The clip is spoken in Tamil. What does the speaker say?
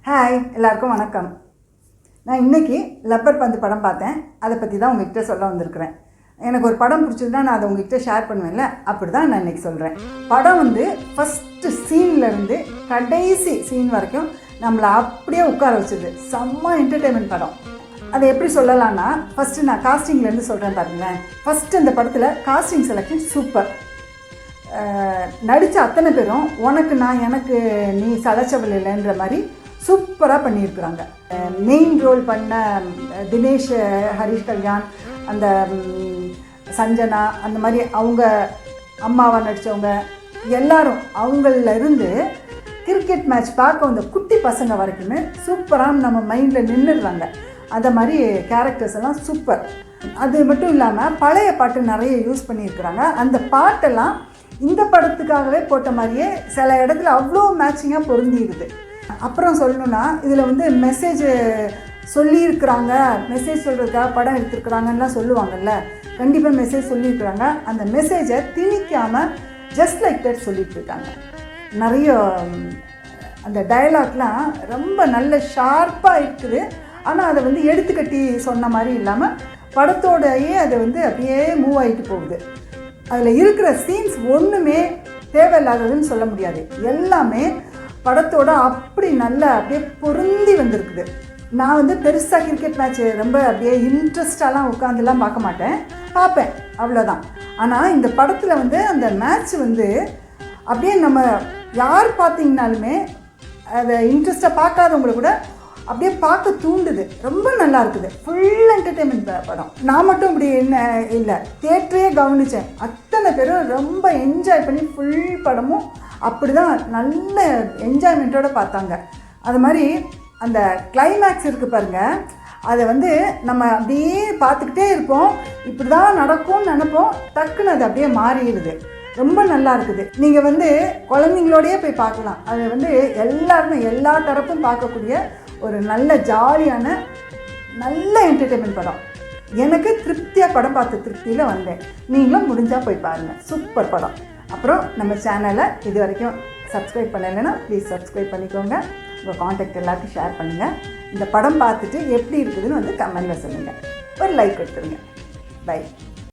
ஹாய், எல்லாருக்கும் வணக்கம். நான் இன்றைக்கி லப்பர் பந்து படம் பார்த்தேன். அதை பற்றி தான் உங்கள்கிட்ட சொல்ல வந்திருக்கிறேன். எனக்கு ஒரு படம் பிடிச்சதுன்னா நான் அதை உங்கள்கிட்ட ஷேர் பண்ணுவேன்ல, அப்படி தான் நான் இன்றைக்கி சொல்கிறேன். படம் ஃபஸ்ட்டு சீன்லேருந்து கடைசி சீன் வரைக்கும் நம்மளை அப்படியே உட்கார வச்சுது. செம்ம என்டர்டெயின்மெண்ட் படம். அதை எப்படி சொல்லலான்னா, ஃபஸ்ட்டு நான் காஸ்டிங்லேருந்து சொல்கிறேன் பாருங்களேன். ஃபஸ்ட்டு இந்த படத்தில் காஸ்டிங் செலெக்ஷன் சூப்பர். நடித்த அத்தனை பேரும் உனக்கு நான் எனக்கு நீ சளைச்சவள் இல்லைன்ற மாதிரி சூப்பராக பண்ணியிருக்கிறாங்க. மெயின் ரோல் பண்ண தினேஷ், ஹரிஷ் கல்யாண், அந்த சஞ்சனா, அந்த மாதிரி அவங்க அம்மாவாக நடித்தவங்க எல்லாரும் அவங்களிருந்து கிரிக்கெட் மேட்ச் பார்க்க வந்த குட்டி பசங்க வரைக்குமே சூப்பராக நம்ம மைண்டில் நின்றுடுறாங்க. அந்த மாதிரி கேரக்டர்ஸ் எல்லாம் சூப்பர். அது மட்டும் இல்லாமல் பழைய பாட்டு நிறைய யூஸ் பண்ணியிருக்கிறாங்க. அந்த பாட்டெல்லாம் இந்த படத்துக்காகவே போட்ட மாதிரியே சில இடத்துல அவ்வளோ மேட்சிங்காக பொருந்திடுது. அப்புறம் சொல்லணுன்னா, இதில் மெசேஜ் சொல்லியிருக்கிறாங்க, மெசேஜ் சொல்கிறதுக்காக படம் எடுத்துருக்குறாங்கலாம் சொல்லுவாங்கல்ல. கண்டிப்பாக மெசேஜ் சொல்லியிருக்கிறாங்க. அந்த மெசேஜை திணிக்காமல் ஜஸ்ட் லைக் தட் சொல்லிகிட்ருக்காங்க. நிறைய அந்த டயலாக்லாம் ரொம்ப நல்ல ஷார்ப்பாக இருக்குது. ஆனால் அதை எடுத்துக்கட்டி சொன்ன மாதிரி இல்லாமல் படத்தோடையே அதை அப்படியே மூவ் ஆகிட்டு போகுது. அதில் இருக்கிற சீன்ஸ் ஒன்றுமே தேவையில்லாததுன்னு சொல்ல முடியாது. எல்லாமே படத்தோட அப்படி நல்லா அப்படியே பொருந்தி வந்திருக்குது. நான் பெருசாக கிரிக்கெட் மேட்ச் ரொம்ப அப்படியே இன்ட்ரெஸ்டாலாம் உட்காந்துலாம் பார்க்க மாட்டேன், பார்ப்பேன், அவ்வளோதான். ஆனால் இந்த படத்தில் அந்த மேட்ச் அப்படியே நம்ம யார் பார்த்தீங்கனாலுமே அதை இன்ட்ரெஸ்ட்டாக பார்க்காதவங்களை கூட அப்படியே பார்க்க தூண்டுது. ரொம்ப நல்லா இருக்குது. ஃபுல் என்டர்டெயின்மெண்ட் படம். நான் மட்டும் இப்படி என்ன இல்லை, தியேட்டரே கவனித்தேன். அத்தனை பேரும் ரொம்ப என்ஜாய் பண்ணி ஃபுல் படமும் அப்படி தான் நல்ல என்ஜாய்மெண்ட்டோடு பார்த்தாங்க. அது மாதிரி அந்த கிளைமேக்ஸ் இருக்குது பாருங்கள், அதை நம்ம அப்படியே பார்த்துக்கிட்டே இருப்போம். இப்படி தான் நடக்கும்னு நினைப்போம், டக்குன்னு அது அப்படியே மாறிடுது. ரொம்ப நல்லா இருக்குது. நீங்கள் குழந்தைங்களோடையே போய் பார்க்கலாம். அது எல்லாருமே எல்லா தரப்பும் பார்க்கக்கூடிய ஒரு நல்ல ஜாலியான நல்ல என்டர்டெயின்மெண்ட் படம். எனக்கு திருப்தியாக படம் பார்த்த திருப்தியில் வந்தேன். நீங்களும் முடிஞ்சால் போய் பாருங்கள். சூப்பர் படம். அப்புறம் நம்ம சேனலை இது வரைக்கும் சப்ஸ்கிரைப் பண்ணலைன்னா ப்ளீஸ் சப்ஸ்கிரைப் பண்ணிக்கோங்க. உங்கள் காண்டாக்ட் எல்லாருக்கும் ஷேர் பண்ணுங்கள். இந்த படம் பார்த்துட்டு எப்படி இருக்குதுன்னு கமெண்டில் சொல்லுங்கள். ஒரு லைக் கொடுத்துருங்க. பை.